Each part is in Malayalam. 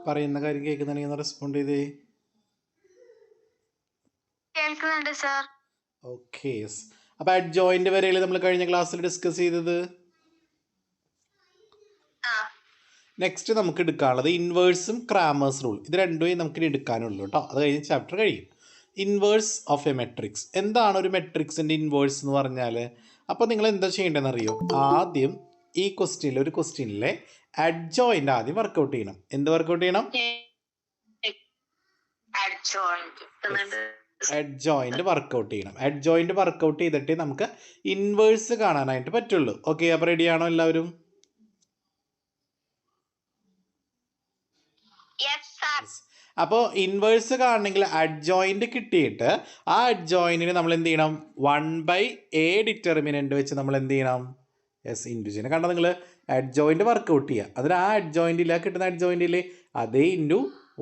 പറയുന്ന കാര്യം കേൾക്കുന്നുണ്ടെങ്കിൽ ഒന്ന് റെസ്പോണ്ട് ചെയ്തേ. കേൾക്കുന്നുണ്ട് സർ. ഓക്കെ. അപ്പൊ അഡ്ജോയിന്റ് വരെയല്ലേ നമ്മൾ കഴിഞ്ഞ ക്ലാസ്സിൽ ഡിസ്കസ് ചെയ്തത്. നെക്സ്റ്റ് നമുക്ക് എടുക്കാനുള്ളത് ഇൻവേഴ്സും ക്രാമേഴ്സ് റൂൾ. ഇത് രണ്ടുമേ നമുക്ക് എടുക്കാനുള്ളൂ കേട്ടോ. അത് കഴിഞ്ഞ് ചാപ്റ്റർ കഴിയും. Inverse of A matrix. എന്താണ് ഒരു മെട്രിക്സിൻ്റെ ഇൻവേഴ്സ് എന്ന് പറഞ്ഞാൽ? അപ്പോൾ നിങ്ങൾ എന്താ ചെയ്യേണ്ടതെന്ന് അറിയോ? ആദ്യം ഈ ഒരു ക്വസ്റ്റ്യനിലെ അഡ്ജോയിൻ്റ് ആദ്യം വർക്കൗട്ട് ചെയ്യണം. എന്ത് വർക്കൗട്ട് ചെയ്യണം? അഡ്ജോയിൻ്റ് വർക്കൗട്ട് ചെയ്യണം. അഡ്ജോയിൻ്റ് വർക്കൗട്ട് ചെയ്തിട്ട് നമുക്ക് ഇൻവേഴ്സ് കാണാനായിട്ട് പറ്റുള്ളൂ. ഓക്കെ, അപ്പോൾ റെഡിയാണോ എല്ലാവരും? അപ്പോൾ ഇൻവേഴ്സ് കാണണമെങ്കിൽ അഡ്ജോയിൻ്റ് കിട്ടിയിട്ട് ആ അഡ്ജോയിൻറ്റിന് നമ്മൾ എന്ത് ചെയ്യണം? 1/a ഡിറ്റർമിനൻ്റ് വെച്ച് നമ്മൾ എന്ത് ചെയ്യണം? Yes, into. കണ്ടോ നിങ്ങൾ? അഡ്ജോയിൻ്റ് വർക്കൗട്ട് ചെയ്യുക. അതിൽ ആ അഡ്ജോയിൻറ്റില്ല കിട്ടുന്ന അഡ്ജോയിൻറ്റിൽ അതേ ഇൻറ്റു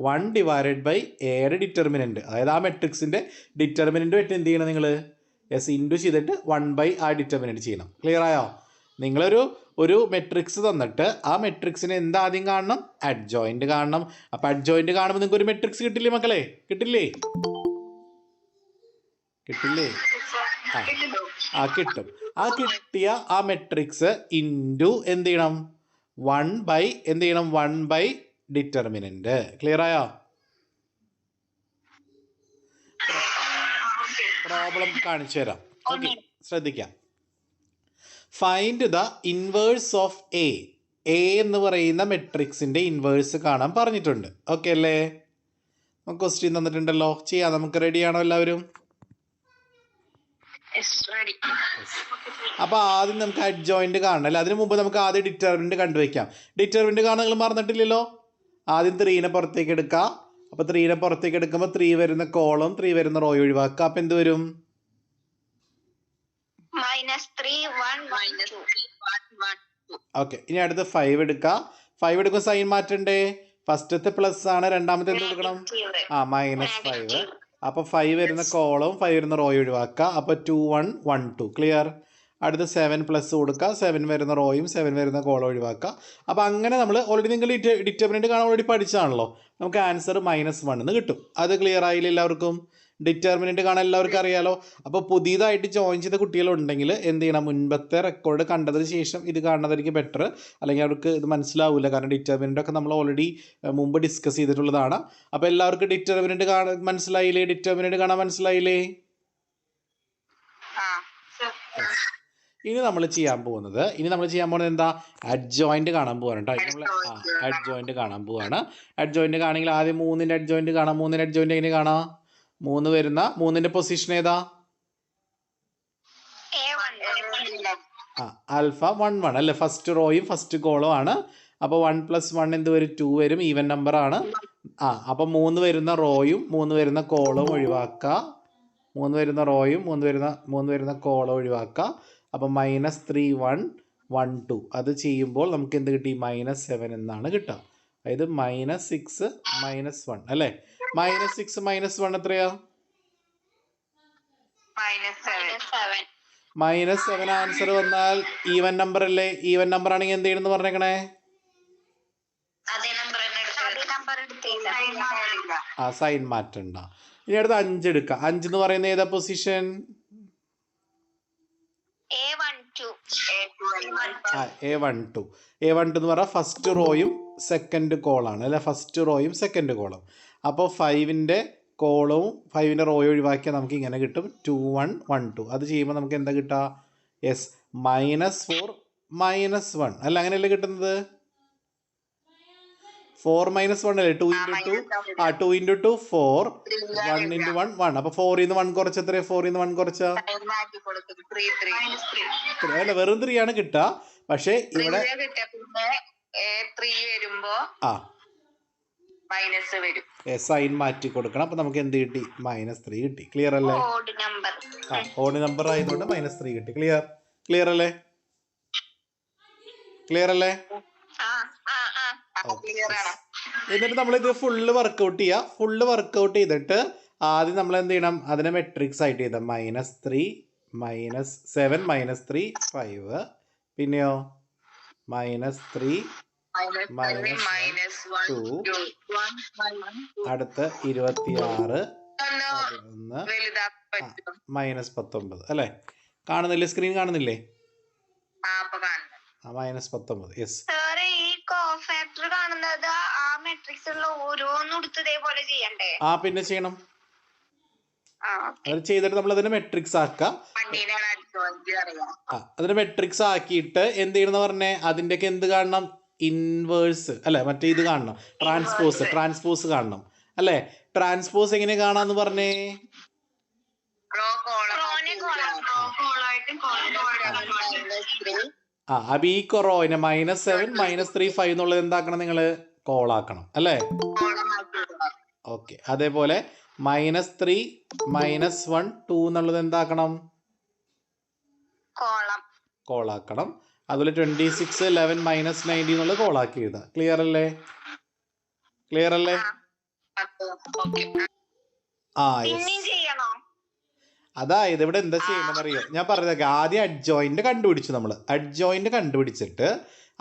1/a ഡിറ്റർമിനൻ്റ്, അതായത് ആ മെട്രിക്സിൻ്റെ ഡിറ്റർമിനൻ്റ് വെച്ച് എന്ത് ചെയ്യണം നിങ്ങൾ? യെസ്, ഇൻറ്റു ചെയ്തിട്ട് 1/a ഡിറ്റർമിനൻ്റ് ചെയ്യണം. ക്ലിയർ ആയോ? ഒരു മെട്രിക്സ് തന്നിട്ട് ആ മെട്രിക്സിന് എന്താദ്യം കാണണം? അഡ്ജോയിൻ്റ് കാണണം. അപ്പം അഡ്ജോയിൻ്റ് കാണുമ്പോൾ നിങ്ങൾക്ക് ഒരു മെട്രിക്സ് കിട്ടില്ലേ മക്കളെ? കിട്ടില്ലേ? കിട്ടും. ആ കിട്ടിയ ആ മെട്രിക്സ് ഇൻറ്റു എന്ത് ചെയ്യണം? 1/, ഡിറ്റർമിനൻ്റ്. ക്ലിയർ ആയോ? പ്രോബ്ലം കാണിച്ചു തരാം. ഓക്കെ, ശ്രദ്ധിക്കാം. Find the inverse of A. എന്ന് പറയുന്ന മെട്രിക്സിൻ്റെ ഇൻവേഴ്സ് കാണാൻ പറഞ്ഞിട്ടുണ്ട്. ഓക്കെ അല്ലേ? നമുക്ക് ക്വസ്റ്റ്യൻ തന്നിട്ടുണ്ടല്ലോ. ചെയ്യാം. നമുക്ക് റെഡിയാണോ എല്ലാവരും? അപ്പോൾ ആദ്യം നമുക്ക് അഡ്ജോയിൻ്റ് കാണണം അല്ലേ? അതിന് മുമ്പ് നമുക്ക് ആദ്യം ഡിറ്റർമിനൻ്റ് കണ്ടുവയ്ക്കാം. ഡിറ്റർമിനൻ്റ് കാണാൻ നിങ്ങൾ മറന്നിട്ടില്ലല്ലോ. ആദ്യം 3നെ പുറത്തേക്ക് എടുക്കുക. അപ്പോൾ 3നെ പുറത്തേക്ക് എടുക്കുമ്പോൾ 3 വരുന്ന കോളം 3 വരുന്ന റോ ഒഴിവാക്കുക. അപ്പം എന്ത് വരും? ഓക്കെ, ഇനി അടുത്ത് 5 എടുക്കുക. 5 എടുക്കുമ്പോൾ സൈൻ മാറ്റണ്ടേ? ഫസ്റ്റത്തെ പ്ലസ് ആണ്, രണ്ടാമത്തെ എന്ത് കൊടുക്കണം? -5. അപ്പോൾ 5 വരുന്ന കോളം 5 വരുന്ന റോ ഒഴിവാക്കുക. അപ്പോൾ 2 1 1 2. ക്ലിയർ? അടുത്ത് 7 പ്ലസ് കൊടുക്കുക. 7 വരുന്ന റോയും 7 വരുന്ന കോളം ഒഴിവാക്കുക. അപ്പോൾ അങ്ങനെ നമ്മൾ ഓൾറെഡി നിങ്ങൾ ഡിറ്റർമിനൻ്റ് കാണാൻ ഓൾറെഡി പഠിച്ചാണല്ലോ. നമുക്ക് ആൻസർ -1 എന്ന് കിട്ടും. അത് ക്ലിയർ ആയില്ല എല്ലാവർക്കും? ഡിറ്റർമിനൻ്റ് കാണാൻ എല്ലാവർക്കും അറിയാലോ. അപ്പോൾ പുതിയതായിട്ട് ജോയിൻ ചെയ്ത കുട്ടികളുണ്ടെങ്കിൽ എന്ത് ചെയ്യണം? മുൻപത്തെ റെക്കോർഡ് കണ്ടതിന് ശേഷം ഇത് കാണുന്നതായിരിക്കും ബെറ്റർ. അല്ലെങ്കിൽ അവർക്ക് ഇത് മനസ്സിലാവില്ല. കാരണം ഡിറ്റർമിനൻ്റ് ഒക്കെ നമ്മൾ ഓൾറെഡി മുമ്പ് ഡിസ്കസ് ചെയ്തിട്ടുള്ളതാണ്. അപ്പോൾ എല്ലാവർക്കും ഡിറ്റർമിനൻ്റ് കാണാൻ മനസ്സിലായില്ലേ? ഡിറ്റർമിനൻ്റ് കാണാൻ മനസ്സിലായില്ലേ? ഇനി നമ്മൾ ചെയ്യാൻ പോകുന്നത് എന്താ? അഡ്ജോയിൻ്റ് കാണാൻ പോവാണ് കേട്ടോ. നമ്മൾ അഡ്ജോയിൻ്റ് കാണാൻ പോവാണ്. അഡ്ജോയിൻ്റ് കാണണമെങ്കിൽ ആദ്യം 3ൻ്റെ അഡ്ജോയിൻ്റ് കാണാം. 3ൻ്റെ അഡ്ജോയിൻ്റ് എങ്ങനെ കാണാം? 3ൻ്റെ പൊസിഷൻ ഏതാ? ആൽഫ 1 1 അല്ലേ? ഫസ്റ്റ് റോയും ഫസ്റ്റ് കോളും ആണ്. അപ്പോൾ 1 + 1 എന്ത് വരും? 2 വരും. ഈവൻ നമ്പർ ആണ്. അപ്പോൾ 3 വരുന്ന റോയും 3 വരുന്ന കോളും ഒഴിവാക്കുക. 3 വരുന്ന റോയും 3 വരുന്ന കോളും ഒഴിവാക്കുക. അപ്പോൾ -3 1 1 2. അത് ചെയ്യുമ്പോൾ നമുക്ക് എന്ത് കിട്ടി? -7 എന്നാണ് കിട്ടുക. അതായത് -6 -1 അല്ലേ? -6 -1 എത്രയാ? -7 ആൻസർ വന്നാൽ ഈവൻ നമ്പർ അല്ലേ? ഈവൻ നമ്പർ ആണെങ്കിൽ എന്ത് ചെയ്യണമെന്ന് പറഞ്ഞേക്കണേ? സൈൻ മാറ്റണ്ട. ഇനി അടുത്ത് 5 എടുക്കാം. 5 എന്ന് പറയുന്നത് ഏതാ പൊസിഷൻ? A12 എന്ന് പറഞ്ഞാൽ ഫസ്റ്റ് റോയും സെക്കൻഡ് കോളാണ് അല്ലെ? ഫസ്റ്റ് റോയും സെക്കൻഡ് കോളം. അപ്പോൾ 5ൻ്റെ കോളവും 5ൻ്റെ റോയും ഒഴിവാക്കിയാൽ നമുക്ക് ഇങ്ങനെ കിട്ടും 2 1 1 2. അത് ചെയ്യുമ്പോൾ നമുക്ക് എന്താ കിട്ടുക? യെസ്, -4 -1 അല്ല? അങ്ങനെയല്ലേ കിട്ടുന്നത്? 4 - 1 അല്ലേ? 2 × 2 4 1 × 1 1. അപ്പോൾ 4 ന്ന് 1 കുറച്ച് എത്രയാണ്? 4 ന്ന് 1 കുറച്ച അല്ല, വെറും 3 ആണ് കിട്ടുക. പക്ഷേ ഇവിടെ സൈൻ മാറ്റി കൊടുക്കണം. അപ്പോൾ നമുക്ക് എന്ത് കിട്ടി? -3 കിട്ടി. ക്ലിയർ അല്ലേ? ഓഡ് നമ്പർ ആയതുകൊണ്ട് -3 കിട്ടി. ക്ലിയർ അല്ലേ? എന്നിട്ട് നമ്മളിത് ഫുള്ള് വർക്കൗട്ട് ചെയ്യുക. ഫുള്ള് വർക്കൗട്ട് ചെയ്തിട്ട് ആദ്യം നമ്മൾ എന്ത് ചെയ്യണം? അതിനെ മെട്രിക്സ് ആയിട്ട് ചെയ്താൽ -3 -7 -3 5. പിന്നെയോ -3 -1 2 അടുത്ത് 26 11 -19 അല്ലേ? കാണുന്നില്ലേ? സ്ക്രീൻ കാണുന്നില്ലേ? -19. യെസ്. ഈ കോഫാക്ടർ കാണുന്നത് ആ മെട്രിക്സ് ഉള്ള ഓരോന്നും എടുത്ത് ഇതേപോലെ ചെയ്യണ്ടേ? പിന്നെ ചെയ്യണം. അത് ചെയ്തിട്ട് നമ്മൾ അതിനെ മെട്രിക്സ് ആക്കാം. അതിന് മെട്രിക്സ് ആക്കിയിട്ട് എന്ത് ചെയ്യണമെന്ന് പറഞ്ഞേ? അതിൻ്റെയൊക്കെ എന്ത് കാണണം? ഇൻവേഴ്സ് അല്ലെ, മറ്റേ ഇത് കാണണം, ട്രാൻസ്പോസ് കാണണം അല്ലേ? ട്രാൻസ്പോസ് എങ്ങനെ കാണാന്ന് പറഞ്ഞേ? അപ്പൊ ഈ റോയിനെ -7 -3 5 എന്നുള്ളത് എന്താക്കണം? നിങ്ങൾ കോളാക്കണം അല്ലേ? ഓക്കെ. അതേപോലെ -3 -1 2 എന്നുള്ളത് എന്താക്കണം? കോളാക്കണം. അതുപോലെ 26 11 -90 എന്നുള്ളത് കോളാക്കി എഴുതാം. ക്ലിയർ അല്ലേ? അതായത് ഇവിടെ എന്താ ചെയ്യണമെന്ന് അറിയോ? ഞാൻ പറഞ്ഞതൊക്കെ ആദ്യം അഡ്ജോയിന്റ് കണ്ടുപിടിച്ചു. നമ്മൾ അഡ്ജോയിന്റ് കണ്ടുപിടിച്ചിട്ട്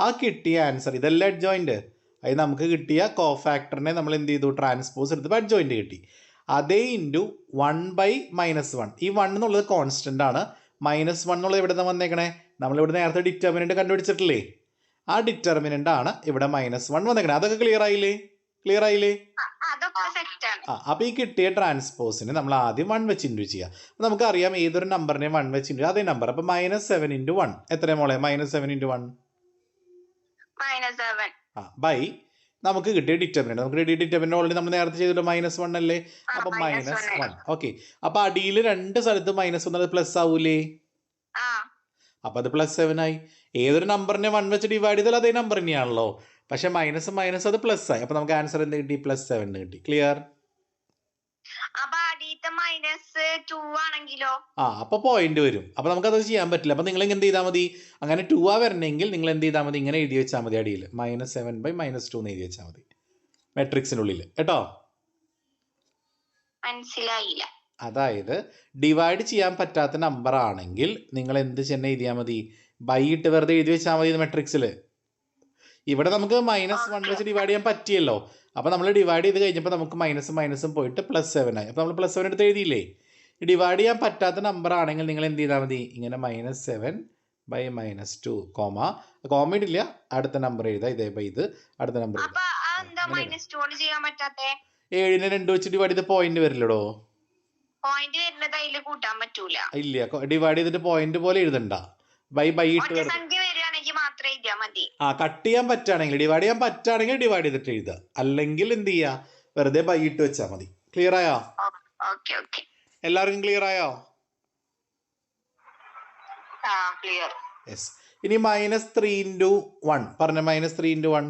ആ കിട്ടിയ ആൻസർ, ഇതെല്ലാം അഡ്ജോയിന്റ്, അത് നമുക്ക് കിട്ടിയ കോഫാക്ടറിനെ നമ്മൾ എന്ത് ചെയ്തു? ട്രാൻസ്പോസ് എടുത്തപ്പോൾ അഡ്ജോയിന്റ് കിട്ടി. അതേ ഇൻറ്റു 1/-1. ഈ 1 എന്നുള്ളത് കോൺസ്റ്റന്റ് ആണ്. -1 എന്നുള്ളത് ഇവിടെ നിന്ന് വന്നേക്കണേ. നമ്മളിവിടെ നേരത്തെ ഡിറ്റർമിനന്റ് കണ്ടുപിടിച്ചിട്ടില്ലേ? ആ ഡിറ്റർമിനന്റ് ആണ് ഇവിടെ -1 വന്നേക്കണേ. അതൊക്കെ ക്ലിയർ ആയില്ലേ? അപ്പൊ ഈ കിട്ടിയ ട്രാൻസ്പോസിന് നമ്മൾ ആദ്യം 1 വെച്ച് ഇൻറ്റു ചെയ്യാം. നമുക്കറിയാം ഏതൊരു നമ്പറിനെ 1 വെച്ച് ഇൻറ്റു അതേ നമ്പർ. അപ്പൊ -7 × 1 എത്ര മോളെ? -7 × 1 ബൈ നമുക്ക് കിട്ടിയ ഡിറ്റർമിനന്റ്. നമുക്ക് കിട്ടിയ ഡിറ്റർമിനന്റ് ഓൾറെഡി നമ്മൾ നേരത്തെ ചെയ്തിട്ട് -1 അല്ലേ? അപ്പൊ -1. ഓക്കെ. അപ്പൊ അടിയിൽ രണ്ട് സ്ഥലത്ത് -1 പ്ലസ് ആവൂലേ? അപ്പൊ അത് +7 ആയി. ഏതൊരു നമ്പറിനെ 1 വെച്ച് ഡിവൈഡ് ചെയ്താൽ അതേ നമ്പർ തന്നെയാണല്ലോ. പക്ഷെ മൈനസ് അത് പ്ലസ് ആയി. അപ്പൊ നമുക്ക് ആൻസർ എന്ത് കിട്ടി? +7 കിട്ടി. ക്ലിയർ? അപ്പൊ പോയിന്റ് വരും. അപ്പൊ നമുക്കത് ചെയ്യാൻ പറ്റില്ല. അപ്പൊ നിങ്ങൾ എന്ത് ചെയ്താൽ മതി? അങ്ങനെ 2 വരണമെങ്കിൽ നിങ്ങൾ എന്ത് ചെയ്താൽ മതി? ഇങ്ങനെ എഴുതി വെച്ചാൽ മതി. അടിയിൽ -7/-2 എന്ന് എഴുതി വെച്ചാൽ മതി മെട്രിക്സിനുള്ളിൽ കേട്ടോ. മനസ്സിലായില്ല. അതായത് ഡിവൈഡ് ചെയ്യാൻ പറ്റാത്ത നമ്പർ ആണെങ്കിൽ നിങ്ങൾ എന്ത് തന്നെ എഴുതിയാൽ മതി? ബൈ ഇട്ട് വെറുതെ എഴുതി വെച്ചാൽ മതി മെട്രിക്സിൽ. ഇവിടെ നമുക്ക് -1 വെച്ച് ഡിവൈഡ് ചെയ്യാൻ പറ്റിയല്ലോ. അപ്പൊ നമ്മൾ ഡിവൈഡ് ചെയ്ത് കഴിഞ്ഞപ്പോൾ നമുക്ക് മൈനസും പോയിട്ട് +7 ആയി. അപ്പൊ നമ്മൾ +7 എടുത്ത് എഴുതിയില്ലേ? ഡിവൈഡ് ചെയ്യാൻ പറ്റാത്ത നമ്പർ ആണെങ്കിൽ നിങ്ങൾ എന്ത് ചെയ്താൽ മതി? ഇങ്ങനെ -7/-2 കോമ ഇടില്ല, അടുത്ത നമ്പർ എഴുതാം. ഇതേപോലെ ഇത് അടുത്ത നമ്പർ 7നെ 2 വെച്ച് ഡിവൈഡ് ചെയ്ത് പോയിന്റ് വരില്ലടോ. ഇല്ല, ഡിവൈഡ് ചെയ്തിട്ട് പോയിന്റ് പോലെ എഴുതണ്ട. ബൈ ഇട്ട് കട്ട് ചെയ്യാൻ പറ്റുകയാണെങ്കിൽ ഡിവൈഡ് ചെയ്തിട്ട് എഴുതുക. അല്ലെങ്കിൽ എന്ത് ചെയ്യുക? വെറുതെ ബൈ ഇട്ട് വെച്ചാൽ മതി. ക്ലിയർ ആയോ? എല്ലാവർക്കും ക്ലിയർ ആയോ? യെസ്. ഇനി -3 × 1 പറഞ്ഞ. -3 × 1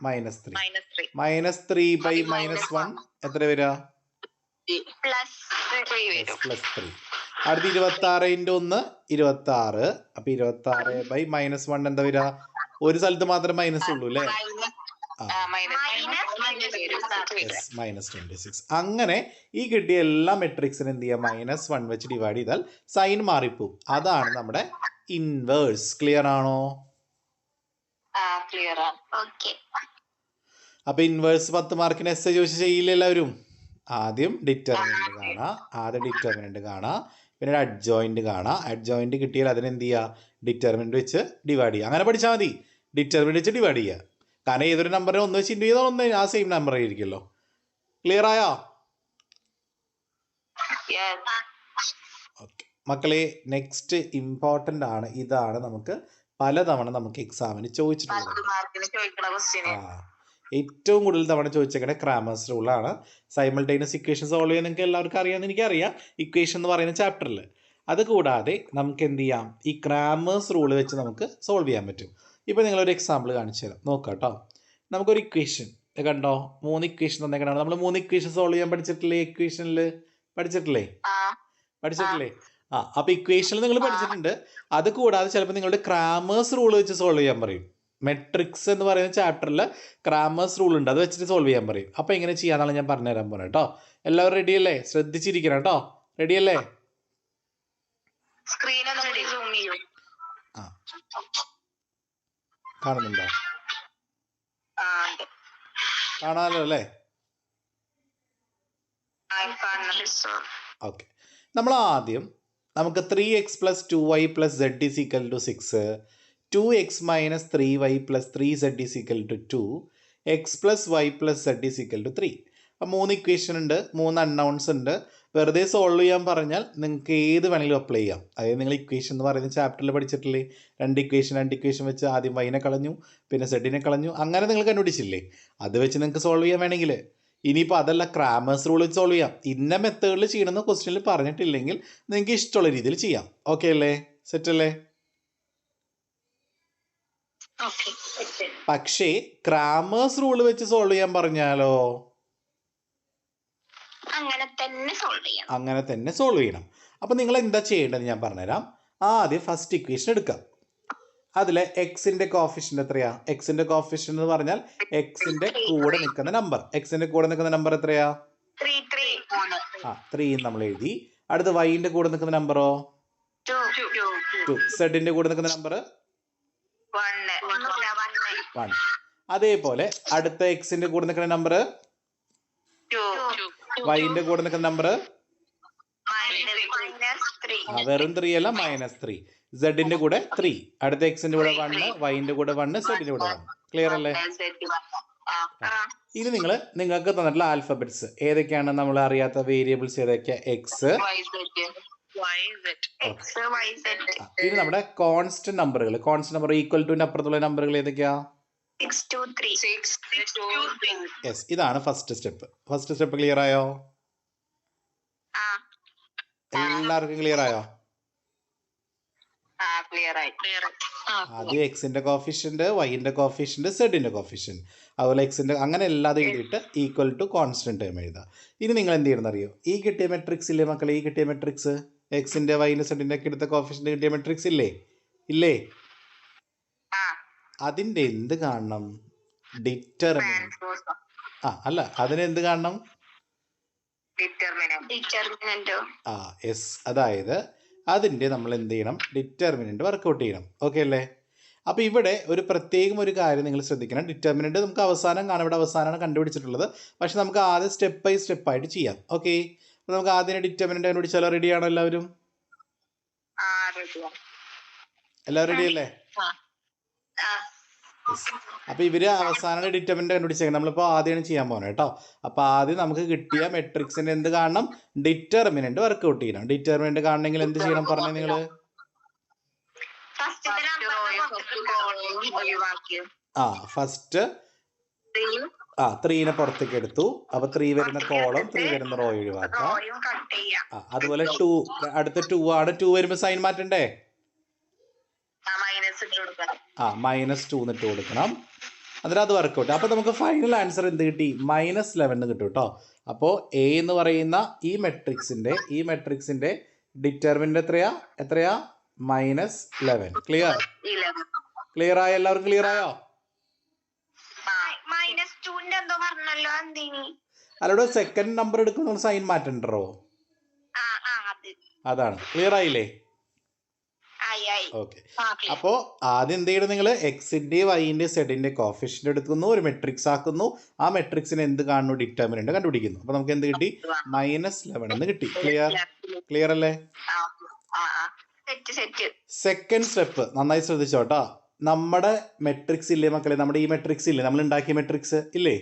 -3/-1 എത്ര വരിക? +3. അടുത്ത 26 × 1 26. അപ്പൊ 26/-1 എന്താ വരിക? ഒരു സ്ഥലത്ത് മാത്രമേ മൈനസ് ഉള്ളൂ അല്ലേ? -26. അങ്ങനെ ഈ കിട്ടിയ എല്ലാ മെട്രിക്സിനും എന്ത് ചെയ്യുക? -1 വെച്ച് ഡിവൈഡ് ചെയ്താൽ സൈൻ മാറിപ്പോവും. അതാണ് നമ്മുടെ ഇൻവേഴ്സ്. ക്ലിയർ ആണോ? അപ്പൊ ഇൻവേഴ്സ് 10 മാർക്കിന് എസ് ചോദിച്ച് ചെയ്യില്ല എല്ലാവരും? ആദ്യം ഡിറ്റർമിനന്റ് കാണാം, പിന്നെ ഒരു അഡ്ജോയിന്റ് കാണാം. അഡ്ജോയിന്റ് കിട്ടിയാൽ അതിനെന്ത് ചെയ്യുക? ഡിറ്റർമിനന്റ് വെച്ച് ഡിവൈഡ് ചെയ്യുക. അങ്ങനെ പഠിച്ചാൽ മതി. ഡിറ്റർമിനന്റ് വെച്ച് ഡിവൈഡ് ചെയ്യുക. കാരണം ഏതൊരു നമ്പറിനെ 1 വെച്ച് ഇൻറ്റു ചെയ്താൽ ആ സെയിം നമ്പർ ആയിരിക്കുമല്ലോ. ക്ലിയർ ആയോ? ഓക്കെ മക്കളെ, നെക്സ്റ്റ് ഇമ്പോർട്ടൻ്റ് ആണ്. ഇതാണ് നമുക്ക് പലതവണ നമുക്ക് എക്സാമിന് ചോദിച്ചിട്ടുള്ളത്. ഏറ്റവും കൂടുതൽ തവണ ചോദിച്ചേക്കണ ക്രാമേഴ്സ് റൂളാണ്. സൈമൾട്ടേനിയസ് ഇക്വേഷൻ സോൾവ് ചെയ്യാൻ നിങ്ങൾക്ക് എല്ലാവർക്കും അറിയാമെന്ന് എനിക്കറിയാം, ഇക്വേഷൻ എന്ന് പറയുന്ന ചാപ്റ്ററിൽ. അതുകൂടാതെ നമുക്ക് എന്ത് ചെയ്യാം? ഈ ക്രാമേഴ്സ് റൂൾ വെച്ച് നമുക്ക് സോൾവ് ചെയ്യാൻ പറ്റും. ഇപ്പോൾ നിങ്ങളൊരു എക്സാമ്പിൾ കാണിച്ചു തരാം, നോക്കാം കേട്ടോ. നമുക്കൊരു ഇക്വേഷൻ കണ്ടോ, 3 ഇക്വേഷൻ തന്നേക്കണാണ്. നമ്മൾ 3 ഇക്വേഷൻ സോൾവ് ചെയ്യാൻ പഠിച്ചിട്ടില്ലേ? ഇക്വേഷനിൽ പഠിച്ചിട്ടില്ലേ? അപ്പോൾ ഇക്വേഷനിൽ നിങ്ങൾ പഠിച്ചിട്ടുണ്ട്. അത് കൂടാതെ ചിലപ്പോൾ നിങ്ങളുടെ ക്രാമേഴ്സ് റൂൾ വെച്ച് സോൾവ് ചെയ്യാൻ പറയും. മെട്രിക്സ് എന്ന് പറയുന്ന ചാപ്റ്ററിൽ ക്രാമേഴ്സ് റൂൾ ഉണ്ട്, അത് വെച്ചിട്ട് സോൾവ് ചെയ്യാൻ പറയും. അപ്പോൾ എങ്ങനെ ചെയ്യാന്നാണ് ഞാൻ പറഞ്ഞുതരാൻ പോകുന്നത് കേട്ടോ. എല്ലാവരും റെഡിയല്ലേ? ശ്രദ്ധിച്ചിരിക്കണം കേട്ടോ. റെഡിയല്ലേ? കാണുന്നുണ്ടോ? കാണാമല്ലോ അല്ലേ? ഓക്കെ, നമ്മൾ ആദ്യം നമുക്ക് 3x + 2y + z = 6, 2x - 3y + 3z = 2, x + y + z = 3. അപ്പം 3 ഇക്വേഷൻ ഉണ്ട്, 3 അൺനൗൺസ് ഉണ്ട്. വെറുതെ സോൾവ് ചെയ്യാൻ പറഞ്ഞാൽ നിങ്ങൾക്ക് ഏത് വേണമെങ്കിലും അപ്ലൈ ചെയ്യാം. അതായത് നിങ്ങൾ ഇക്വേഷൻ എന്ന് പറയുന്ന ചാപ്റ്ററിൽ പഠിച്ചിട്ടില്ലേ, രണ്ട് ഇക്വേഷൻ വെച്ച് ആദ്യം വൈനെ കളഞ്ഞു, പിന്നെ സെഡിനെ കളഞ്ഞു, അങ്ങനെ നിങ്ങൾ കണ്ടുപിടിച്ചില്ലേ? അത് വെച്ച് നിങ്ങൾക്ക് സോൾവ് ചെയ്യാൻ വേണമെങ്കിൽ. ഇനിയിപ്പോൾ അതല്ല, ക്രാമേഴ്സ് റൂൾ വെച്ച് സോൾവ് ചെയ്യാം. ഇന്ന മെത്തേഡിൽ ചെയ്യണമെന്ന് ക്വസ്റ്റ്യനിൽ പറഞ്ഞിട്ടില്ലെങ്കിൽ നിങ്ങൾക്ക് ഇഷ്ടമുള്ള രീതിയിൽ ചെയ്യാം. ഓക്കെ അല്ലേ? സെറ്റ് അല്ലേ? പക്ഷേ ക്രാമേഴ്സ് റൂൾ വെച്ച് സോൾവ് ചെയ്യാൻ പറഞ്ഞാലോ അങ്ങനെ തന്നെ സോൾവ് ചെയ്യണം. അപ്പം നിങ്ങൾ എന്താ ചെയ്യേണ്ടത് ഞാൻ പറഞ്ഞുതരാം. ആദ്യം ഫസ്റ്റ് ഇക്വേഷൻ എടുക്കാം. അതിൽ എക്സിൻ്റെ കോഫിഷ്യൻ്റ് എത്രയാ? എക്സിൻ്റെ കോഫിഷ്യൻ്റ് എന്ന് പറഞ്ഞാൽ എക്സിൻ്റെ കൂടെ നിൽക്കുന്ന നമ്പർ. എക്സിൻ്റെ കൂടെ നിൽക്കുന്ന നമ്പർ എത്രയാ? 3 നമ്മൾ എഴുതി. അടുത്ത വൈൻ്റെ കൂടെ നിൽക്കുന്ന നമ്പറോ? 2. സെഡിൻ്റെ കൂടെ നിൽക്കുന്ന നമ്പർ 1. അതേപോലെ അടുത്ത എക്സിൻ്റെ കൂടെ നിൽക്കുന്ന നമ്പർ, വൈൻ്റെ കൂടെ നിൽക്കുന്ന നമ്പർ വെറും 3 അല്ല, -3. സെഡിന്റെ കൂടെ 3, അടുത്ത എക്സിന്റെ കൂടെ 1, വൈൻ്റെ കൂടെ 1, സെഡിന്റെ കൂടെ 1. ക്ലിയർ അല്ലേ? ഇനി നിങ്ങൾക്ക് തന്നിട്ടുള്ള ആൽഫബറ്റ്സ് ഏതൊക്കെയാണ്? നമ്മൾ അറിയാത്ത വേരിയബിൾസ് ഏതൊക്കെയാ? എക്സ്, ഇനി നമ്മുടെ കോൺസ്റ്റന്റ് നമ്പറുകൾ. കോൺസ്റ്റന്റ് നമ്പർ ഈക്വൽ ടു അപ്പുറത്തുള്ള നമ്പറുകൾ ഏതൊക്കെയാ? 6 2 3. യെസ്, ഇതാണ് first step. First step clear ആയോ? എല്ലാവർക്കും ക്ലിയർ ആയോ? ആദ്യം എക്സിന്റെ കോഫിഷ്യന്റ്, വൈൻ്റെ കോഫിഷ്യന്റ്, സെഡിന്റെ കോഫിഷ്യന്റ്, അതുപോലെ എക്സിന്റെ, അങ്ങനെ എല്ലാതും എഴുതിയിട്ട് ഈക്വൽ ടു കോൺസ്റ്റന്റ് ടേം എഴുതുക. ഇനി നിങ്ങൾ എന്ത് ചെയ്യണമെന്ന് അറിയോ? ഈ കിട്ടിയ മെട്രിക്സ് ഇല്ലേ മക്കളെ? ഈ കിട്ടിയ മെട്രിക്സ് എക്സിന്റെ, വൈൻ്റെ, സെഡിന്റെ ഒക്കെ എടുത്ത കോഫിഷ്യന്റ് കിട്ടിയ മെട്രിക്സ് ഇല്ലേ? അതിന്റെ എന്ത് കാണണം? ഡിറ്റർമിനന്റ്. അല്ല, അതിന് എന്ത് കാണണം? യെസ്, അതായത് അതിൻ്റെ നമ്മൾ എന്ത് ചെയ്യണം? ഡിറ്റർമിനന്റ് വർക്കൗട്ട് ചെയ്യണം. ഓക്കെ അല്ലേ? അപ്പോൾ ഇവിടെ ഒരു പ്രത്യേകം ഒരു കാര്യം നിങ്ങൾ ശ്രദ്ധിക്കണം. ഡിറ്റർമിനന്റ് നമുക്ക് അവസാനം കാണാം, ഇവിടെ അവസാനമാണ് കണ്ടുപിടിച്ചിട്ടുള്ളത്. പക്ഷെ നമുക്ക് ആദ്യം സ്റ്റെപ്പ് ബൈ സ്റ്റെപ്പ് ആയിട്ട് ചെയ്യാം. ഓക്കെ, അപ്പോൾ നമുക്ക് ആദ്യം ഡിറ്റർമിനന്റ് കണ്ടുപിടിച്ചാലോ? റെഡിയാണോ എല്ലാവരും? എല്ലാവരും റെഡി അല്ലേ? അപ്പോൾ ഇവര് അവസാനം ഡിറ്റർമിനന്റ് കണ്ടുപിടിച്ചേക്കാം. നമ്മളിപ്പോൾ ആദ്യമാണ് ചെയ്യാൻ പോകുന്നത് കേട്ടോ. അപ്പോൾ ആദ്യം നമുക്ക് കിട്ടിയ മെട്രിക്സിന്റെ എന്ത് കാണണം? ഡിറ്റർമിനന്റ് വർക്കൗട്ട് ചെയ്യണം. ഡിറ്റർമിനന്റ് കാണണമെങ്കിൽ എന്ത് ചെയ്യണം പറഞ്ഞേ നിങ്ങൾ? ഫസ്റ്റ് 3നെ പുറത്തേക്ക് എടുത്തു. അപ്പൊ 3 വരുന്ന കോളം, 3 വരുന്ന റോ ഒഴിവാക്കാം. അതുപോലെ 2, അടുത്ത 2 ആണ്. 2 വരുമ്പോ സൈൻ മാറ്റണ്ടേ? -2 ഇട്ട് കൊടുക്കണം. എന്നിട്ട് അത് വർക്കൗട്ട്. അപ്പോൾ നമുക്ക് ഫൈനൽ ആൻസർ എന്ത് കിട്ടി? -11 കിട്ടും കേട്ടോ. അപ്പോൾ എ എന്ന് പറയുന്ന ഈ മെട്രിക്സിന്റെ ഡിറ്റർമിനന്റ് എത്രയാ? -11. ക്ലിയർ ആയോ? എല്ലാവർക്കും ക്ലിയർ ആയോ? അല്ലടോ, സെക്കൻഡ് നമ്പർ എടുക്കുന്ന സൈൻ മാറ്റണ്ടോ? അതാണ്. ക്ലിയർ ആയില്ലേ? ഓക്കെ, അപ്പോൾ ആദ്യം എന്ത് ചെയ്യണം? നിങ്ങൾ എക്സിന്റെ, വൈൻ്റെ, സെഡിന്റെ കോഫിഷ്യന്റ് എടുക്കുന്നു, ഒരു മെട്രിക്സ് ആക്കുന്നു. ആ മെട്രിക്സിന് എന്ത് കാണുന്നു? ഡിറ്റർമിനന്റ് കണ്ടുപിടിക്കുന്നു. അപ്പൊ നമുക്ക് എന്ത് കിട്ടി? -11 എന്ന് കിട്ടി. ക്ലിയർ അല്ലേ? സെക്കൻഡ് സ്റ്റെപ്പ് നന്നായി ശ്രദ്ധിച്ചോട്ടോ. നമ്മുടെ മെട്രിക്സ് ഇല്ലേ മക്കളെ? നമ്മുടെ ഈ മെട്രിക്സ് ഇല്ലേ, നമ്മൾ ഉണ്ടാക്കിയ മെട്രിക്സ് ഇല്ലേ?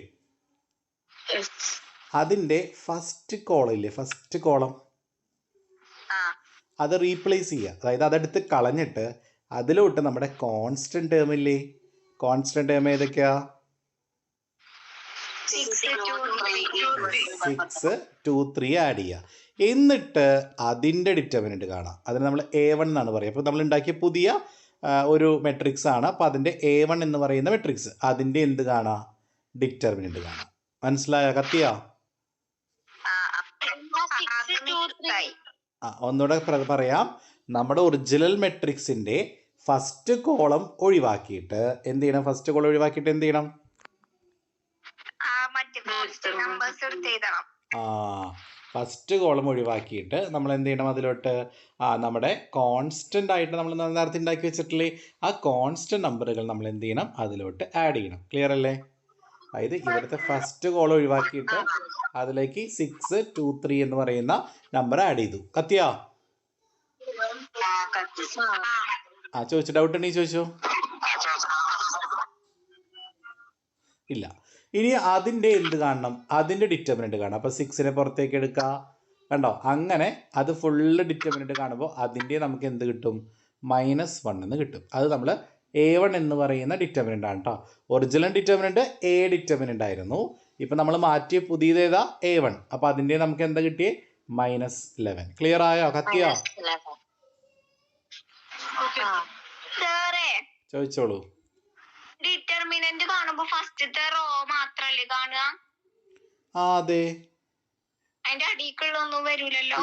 അതിന്റെ ഫസ്റ്റ് കോളം അത് റീപ്ലേസ് ചെയ്യുക. അതായത് അതെടുത്ത് കളഞ്ഞിട്ട് അതിലോട്ട് നമ്മുടെ കോൺസ്റ്റന്റ് ടേം ഇല്ലേ? കോൺസ്റ്റന്റ് ടേം ഏതൊക്കെയാ? 6 2 3 ആഡ് ചെയ്യുക. എന്നിട്ട് അതിൻ്റെ ഡിറ്റർമിനന്റ് കാണാം. അതിന് നമ്മൾ A1 എന്നാണ് പറയുക. അപ്പോൾ നമ്മൾ ഉണ്ടാക്കിയ പുതിയ ഒരു മെട്രിക്സ് ആണ്. അപ്പോൾ അതിൻ്റെ A1 എന്ന് പറയുന്ന മെട്രിക്സ്, അതിൻ്റെ എന്ത് കാണാം? ഡിറ്റർമിനന്റ് കാണാം. മനസ്സിലായോ? കത്തിയാ? ഒന്നുകൂടെ പറയാം. നമ്മുടെ ഒറിജിനൽ മെട്രിക്സിന്റെ ഫസ്റ്റ് കോളം ഒഴിവാക്കിയിട്ട് എന്ത് ചെയ്യണം? ഫസ്റ്റ് കോളം ഒഴിവാക്കിയിട്ട് എന്ത് ചെയ്യണം? ഫസ്റ്റ് കോളം ഒഴിവാക്കിയിട്ട് നമ്മൾ എന്ത് ചെയ്യണം? അതിലോട്ട് നമ്മുടെ കോൺസ്റ്റന്റ് ആയിട്ട് നമ്മൾ നേരത്തെ ഉണ്ടാക്കി വെച്ചിട്ടില്ലേ, ആ കോൺസ്റ്റന്റ് നമ്പറുകൾ നമ്മൾ എന്ത് ചെയ്യണം? അതിലോട്ട് ആഡ് ചെയ്യണം. ക്ലിയർ അല്ലേ? അതായത് ഇവിടുത്തെ ഫസ്റ്റ് കോളം ഒഴിവാക്കിയിട്ട് അതിലേക്ക് 6, 2, 3 എന്ന് പറയുന്ന നമ്പർ ആഡ് ചെയ്തു. കത്തിയാ? ചോദിച്ചു, ഡൗട്ട് ഉണ്ടെങ്കിൽ ചോദിച്ചോ. ഇല്ല. ഇനി അതിൻ്റെ എന്ത് കാണണം? അതിൻ്റെ ഡിറ്റർമിനന്റ് കാണണം. അപ്പോൾ 6നെ പുറത്തേക്ക് എടുക്കുക. കണ്ടോ? അങ്ങനെ അത് ഫുള്ള് ഡിറ്റർമിനന്റ് കാണുമ്പോൾ അതിൻ്റെ നമുക്ക് എന്ത് കിട്ടും? -1 എന്ന് കിട്ടും. അത് നമ്മൾ A1 എന്ന് പറയുന്ന ഡിറ്റർമിനന്റ് ആണ് കേട്ടോ. ഒറിജിനൽ ഡിറ്റർമിനന്റ് A ഡിറ്റർമിനന്റ് ആയിരുന്നു. ഇപ്പം നമ്മൾ മാറ്റിയ പുതിയത് ഏതാ? A1. അപ്പോൾ അതിൻ്റെ നമുക്ക് എന്താ കിട്ടിയേ? -11. ക്ലിയർ ആയോ? കത്തിയോ? ചോദിച്ചോളൂ. ഡിറ്റർമിനന്റ് കാണുമ്പോ ഫസ്റ്റത്തെ റോ മാത്രല്ലേ കാണുക? അതെ. അതിന്റെ അടിക്കുള്ളൊന്നും വരൂലല്ലോ?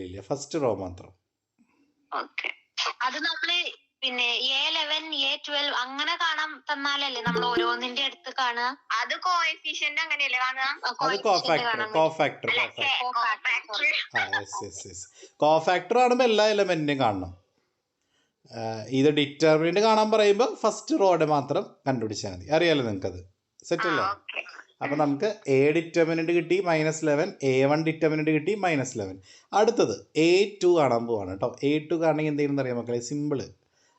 ഇല്ല, ഫസ്റ്റ് റോ മാത്രം. ഓക്കേ. അത് നമ്മള് പിന്നെ A11, A12 അങ്ങനെ കാണാൻ തന്നാലല്ലേ നമ്മൾ ഓരോന്നിന്റെ അടുത്ത് കാണുക? അത് കോഎഫിഷ്യന്റ് അങ്ങനെയല്ലേ കാണുക? അത് കോഫാക്ടർ ആണെങ്കിൽ എല്ലാ എലമെന്റിനും കാണണം. ഇത് ഡിറ്റർമിനന്റ് കാണാൻ പറയുമ്പോൾ ഫസ്റ്റ് റോയുടെ മാത്രം കണ്ടുപിടിച്ചാൽ മതി. അറിയാലോ നിങ്ങൾക്കത്. സെറ്റ് അല്ലേ? അപ്പം നമുക്ക് A ഡിറ്റർമിനന്റ് കിട്ടി -11, A1 ഡിറ്റർമിനന്റ് കിട്ടി -11. അടുത്തത് A2 കാണാൻ പോവാണ് കേട്ടോ. A2 കാണണമെങ്കിൽ എന്തെങ്കിലും അറിയാം മക്കളെ? സിമ്പിള്.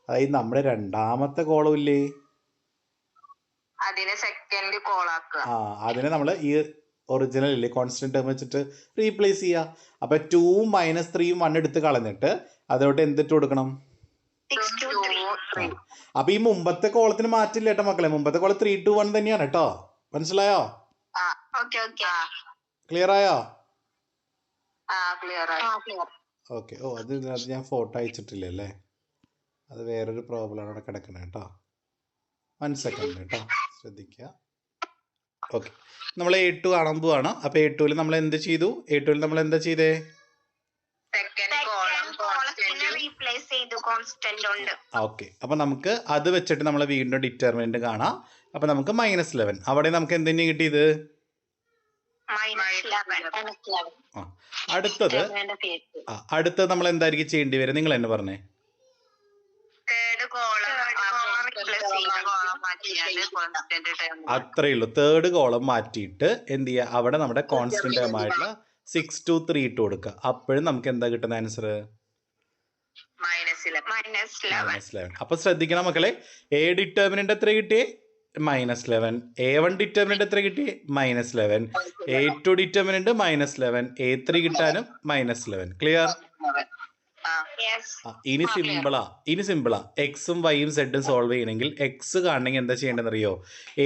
അതായത് നമ്മുടെ രണ്ടാമത്തെ കോളം ഇല്ലേ, അതിനെ സെക്കൻഡ് കോളാക്കുക. അതിനെ നമ്മൾ ഈ ഒറിജിനൽ ഇല്ലേ കോൺസ്റ്റന്റ് ടേം വെച്ചിട്ട് റീപ്ലേസ് ചെയ്യുക. അപ്പം 2ഉം -3ഉം 1 എടുത്ത് കളഞ്ഞിട്ട് അതിലോട്ട് എന്തിട്ട് കൊടുക്കണം? അപ്പൊ ഈ മുമ്പത്തെ കോളത്തിന് മാറ്റില്ല കേട്ടോ മക്കളെ. മുമ്പത്തെ കോളം 3, 2, 1 തന്നെയാണ് കേട്ടോ. മനസ്സിലായോ? ക്ലിയർ ആയോ? ഓക്കെ. അത് ഞാൻ ഫോട്ടോ അയച്ചിട്ടില്ല അല്ലേ? അത് വേറൊരു പ്രോബ്ലം ആണ് അവിടെ കിടക്കുന്നത് കേട്ടോ. 1 സെക്കൻഡ് കേട്ടോ, ശ്രദ്ധിക്കുക. ഓക്കെ, നമ്മൾ A2 കാണാൻ പോവാണ്. അപ്പോൾ A2ൽ നമ്മൾ എന്ത് ചെയ്തു? A2ൽ നമ്മൾ എന്താ ചെയ്തേ? ഓക്കെ, അപ്പൊ നമുക്ക് അത് വെച്ചിട്ട് നമ്മൾ വീണ്ടും ഡിറ്റർമിനന്റ് കാണാം. അപ്പൊ നമുക്ക് -11. അവിടെ നമുക്ക് എന്തിനാ കിട്ടിയത്? അടുത്തത് നമ്മൾ എന്തായിരിക്കും ചെയ്യേണ്ടി വരും? നിങ്ങൾ എന്നെ പറഞ്ഞേ. അത്രേ ഉള്ളൂ. തേർഡ് കോളം മാറ്റിയിട്ട് എന്ത് ചെയ്യുക? അവിടെ നമ്മുടെ കോൺസ്റ്റന്റ് ടേം ആയിട്ടുള്ള 6, 2, 3 ഇട്ട് കൊടുക്കുക. അപ്പോഴും നമുക്ക് എന്താ കിട്ടുന്ന ആൻസർ? -11. അപ്പൊ ശ്രദ്ധിക്കണം മക്കളെ. A ഡിറ്റർമിനന്റ് എത്ര കിട്ടിയേ? -11. A1 ഡിറ്റർമിനന്റ് എത്ര കിട്ടിയേ? -11. A2 determinant -11. A3 കിട്ടാനും -11. ക്ലിയർ? ഇനി സിമ്പിളാ. എക്സും വൈയും സെഡും സോൾവ് ചെയ്യണമെങ്കിൽ എക്സ് കാണണമെങ്കിൽ എന്താ ചെയ്യേണ്ടതെന്ന് അറിയോ?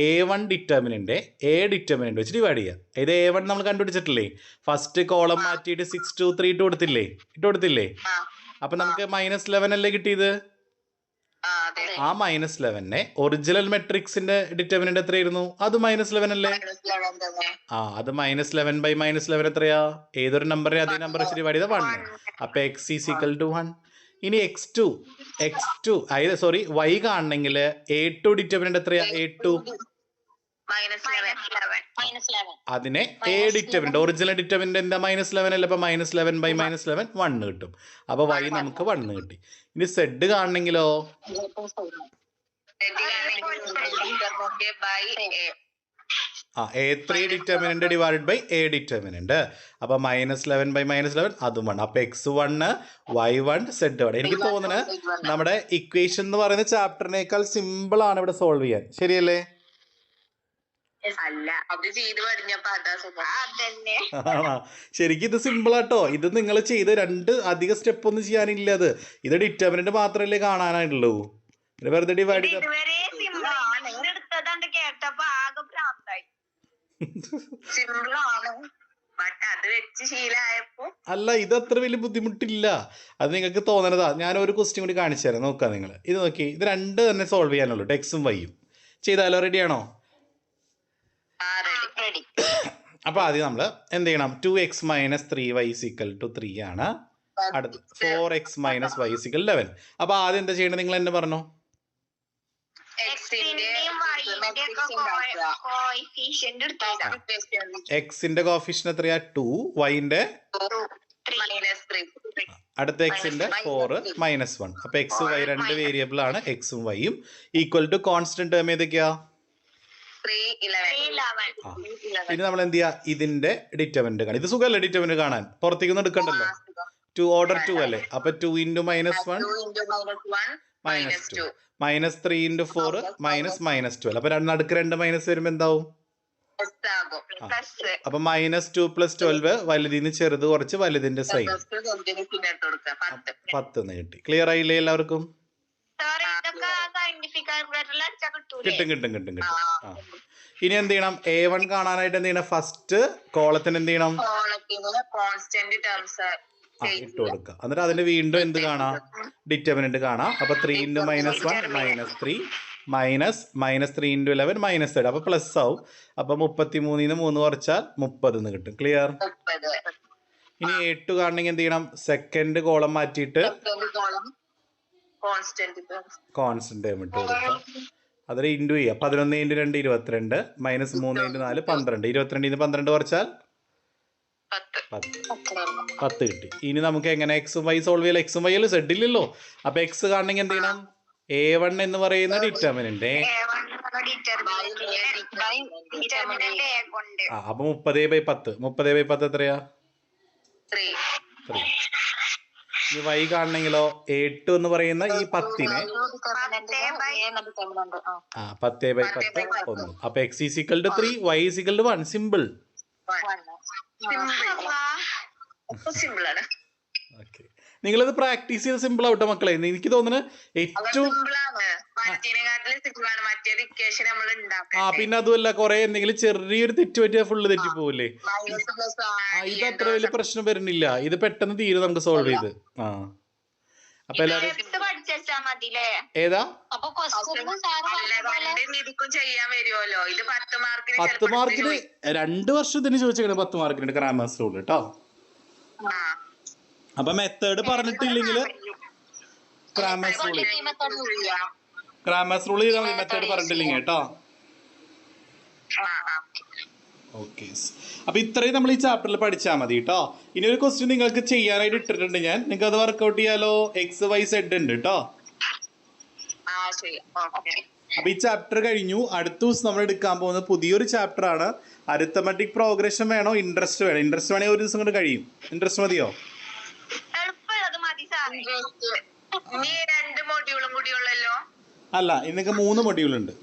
A1 ഡിറ്റർമിനന്റ് A ഡിറ്റർമിനന്റ് വെച്ച് ഡിവൈഡ് ചെയ്യുക. ഇത് A1 നമ്മൾ കണ്ടുപിടിച്ചിട്ടില്ലേ? ഫസ്റ്റ് കോളം മാറ്റിയിട്ട് 6, 2, 3 ഇട്ട് കൊടുത്തില്ലേ? അപ്പൊ നമുക്ക് -11 അല്ലേ കിട്ടിയത്? ആ -11നെ ഒറിജിനൽ മെട്രിക്സിന്റെ ഡിറ്റർമിനന്റ് എത്രയായിരുന്നു? അത് -11 അല്ലേ? അത് -11/-11 എത്രയാ? ഏതൊരു നമ്പറിനെ അതേ നമ്പർ വെച്ച് ഡിവൈഡ് ചെയ്താൽ 1. അപ്പൊ x = 1. ഇനി x2 y കാണണമെങ്കിൽ A2 ഡിറ്റർമിനന്റ് എത്രയാ? A2 അതിനെ A ഡിറ്റർമിനന്റ് ഒറിജിനൽ ഡിറ്റർമിനന്റ് എന്താ? -11 അല്ലേ? അപ്പൊ -11/-11 1 കിട്ടും. അപ്പൊ y നമുക്ക് 1 കിട്ടി. ഇനി z കാണണമെങ്കിലോ? A3 determinant divided by A determinant. അപ്പൊ -11/-11 അതും 1. അപ്പൊ x1 y1 z1. എനിക്ക് തോന്നുന്നത് നമ്മുടെ ഇക്വേഷൻ എന്ന് പറയുന്ന ചാപ്റ്ററിനേക്കാൾ സിമ്പിൾ ആണ് ഇവിടെ സോൾവ് ചെയ്യാൻ. ശരിയല്ലേ? ശരിക്കും ഇത് സിമ്പിൾ ആട്ടോ. ഇത് നിങ്ങൾ ചെയ്ത് 2 അധിക സ്റ്റെപ്പ് ഒന്നും ചെയ്യാനില്ല. ഇത് ഡിറ്റർമിനന്റ് മാത്രമല്ലേ കാണാനായിട്ടുള്ളൂ. വെറുതെ ഡിവൈഡ് ചെയ്ത അല്ല, ഇത് അത്ര വലിയ ബുദ്ധിമുട്ടില്ല. അത് നിങ്ങൾക്ക് തോന്നണതാ. ഞാൻ ഒരു ക്വസ്റ്റ്യൻ കൂടി കാണിച്ചു തരാം. നോക്കാം നിങ്ങൾ. ഇത് നോക്കി. ഇത് 2 തന്നെ സോൾവ് ചെയ്യാനുള്ളൂ. എക്സും വൈയും ചെയ്താലോ? റെഡിയാണോ? അപ്പൊ ആദ്യം നമ്മൾ എന്ത് ചെയ്യണം? 2x - 3y = 3 ആണ്. അടുത്ത് 4x - y = 11. അപ്പൊ ആദ്യം എന്താ ചെയ്യണം? നിങ്ങൾ എന്നെ പറഞ്ഞോ. എക്സിന്റെ കോഫിഷ്യന്റ് എത്രയാ? 2. വൈന്റെ അടുത്ത എക്സിന്റെ 4 - 1. അപ്പൊ എക്സ് വൈ 2 വേരിയബിൾ ആണ്. എക്സും വൈയും ഈക്വൽ ടു കോൺസ്റ്റന്റ് ടേം ഏതൊക്കെയാ? ഇനി നമ്മൾ എന്ത് ചെയ്യാ, ഇതിന്റെ ഡിറ്റർമിനന്റ് കാണാം. ഇത് സുഖമല്ലേ ഡിറ്റർമിനന്റ് കാണാൻ, പുറത്തേക്കൊന്നും എടുക്കണ്ടല്ലോ. 2 ഓർഡർ 2 അല്ലേ, അപ്പൊ 2 × -1 -2 -3 × 4 -12. അപ്പൊ നടുക്ക് 2 മൈനസ് വരുമ്പോ എന്താവും? അപ്പൊ -2 + 12 വലുതിന് ചെറുത് കുറച്ച് വലുതിന്റെ സൈൻ 10 എന്ന് കിട്ടി. ക്ലിയർ ആയില്ലേ എല്ലാവർക്കും? കിട്ടും. ആ ഇനി എന്ത് ചെയ്യണം, A1 കാണാനായിട്ട് എന്ത് ചെയ്യണം, ഫസ്റ്റ് കോളത്തിന് എന്ത് ചെയ്യണം, ഇട്ട് കൊടുക്കുക. എന്നിട്ട് അതിന് വീണ്ടും എന്ത് കാണാം, ഡിറ്റർമിനന്റ് കാണാം. അപ്പൊ 3 × -1 -3 -3 × 11 -3. അപ്പൊ പ്ലസ് ആവും. അപ്പൊ 33 3 കുറച്ചാൽ 30 എന്ന് കിട്ടും. ക്ലിയർ? ഇനി A2 കാണണമെങ്കിൽ എന്ത് ചെയ്യണം, സെക്കൻഡ് കോളം മാറ്റിയിട്ട് കോൺസ്റ്റന്റ് ടേം ഇട്ട് കൊടുക്കുക. അതൊരു ഇൻറ്റു ചെയ്യുക. 11 × 2 22 -3 × 4 12. 22 12 കുറച്ചാൽ 10 കിട്ടി. ഇനി നമുക്ക് എങ്ങനെ എക്സും വൈ സോൾവ് ചെയ്യാം? എക്സും വൈ അല്ല, സെഡ് ഇല്ലല്ലോ. അപ്പൊ എക്സ് കാണണമെങ്കിൽ എന്ത് ചെയ്യണം, A1 എന്ന് പറയുന്ന ഡിറ്റർമിനന്റ്. അപ്പൊ 30/10. 30/10 എത്രയാ? 3. ഇനി വൈ കാണണമെങ്കിലോ, A2 എന്ന് പറയുന്ന ഈ 10നെ 10/10 1. അപ്പൊ x = 3, y = 1. സിമ്പിൾ. ഓക്കെ, നിങ്ങളത് പ്രാക്ടീസ് ചെയ്ത് സിമ്പിൾ ആവട്ടെ മക്കളെ. എനിക്ക് തോന്നുന്നത് ഏറ്റവും പിന്നെ അതുമല്ല, കുറെ എന്തെങ്കിലും ചെറിയൊരു തെറ്റ് പറ്റിയാൽ ഫുള്ള് തെറ്റി പോവില്ലേ. ഇത് അത്ര വലിയ പ്രശ്നം വരുന്നില്ല, ഇത് പെട്ടെന്ന് തീരും നമുക്ക് സോൾവ് ചെയ്ത്. അപ്പൊ എല്ലാരും ഏതാ 10 മാർക്കിന് 2 വർഷത്തിന് ചോദിച്ചേക്കണേ. 10 മാർക്കിന് ഗ്രാമേഴ്സ് റൂൾ കേട്ടോ. അപ്പൊ മെത്തേഡ് പറഞ്ഞിട്ടില്ലെങ്കിൽ ഗ്രാമേഴ്സ് റൂൾ ചെയ്താൽ മതി, മെത്തേഡ് പറഞ്ഞിട്ടില്ലെങ്കിൽ കേട്ടോ. ഓക്കെ, അപ്പൊ ഇത്രയും നമ്മൾ ഈ ചാപ്റ്ററിൽ പഠിച്ചാൽ മതി കേട്ടോ. ഇനി ഒരു ക്വസ്റ്റ്യൻ നിങ്ങൾക്ക് ചെയ്യാനായിട്ട് ഇട്ടിട്ടുണ്ട് ഞാൻ, നിങ്ങൾക്ക് അത് വർക്ക്ഔട്ട് ചെയ്യാലോ. XYZ ഉണ്ട് കേട്ടോ. അപ്പൊ ഈ ചാപ്റ്റർ കഴിഞ്ഞു. അടുത്ത ദിവസം നമ്മൾ എടുക്കാൻ പോകുന്ന പുതിയൊരു ചാപ്റ്റർ ആണ്. അരിത്തമെറ്റിക് പ്രോഗ്രഷൻ വേണോ, ഇൻട്രസ്റ്റ് വേണോ? ഇൻട്രസ്റ്റ് വേണമെങ്കിൽ ഒരു ദിവസം കൊണ്ട് കഴിയും. ഇൻട്രസ്റ്റ് മതിയോ? അല്ല, ഇന്നൊക്കെ 3 മൊഡ്യൂൾ ഉണ്ട്.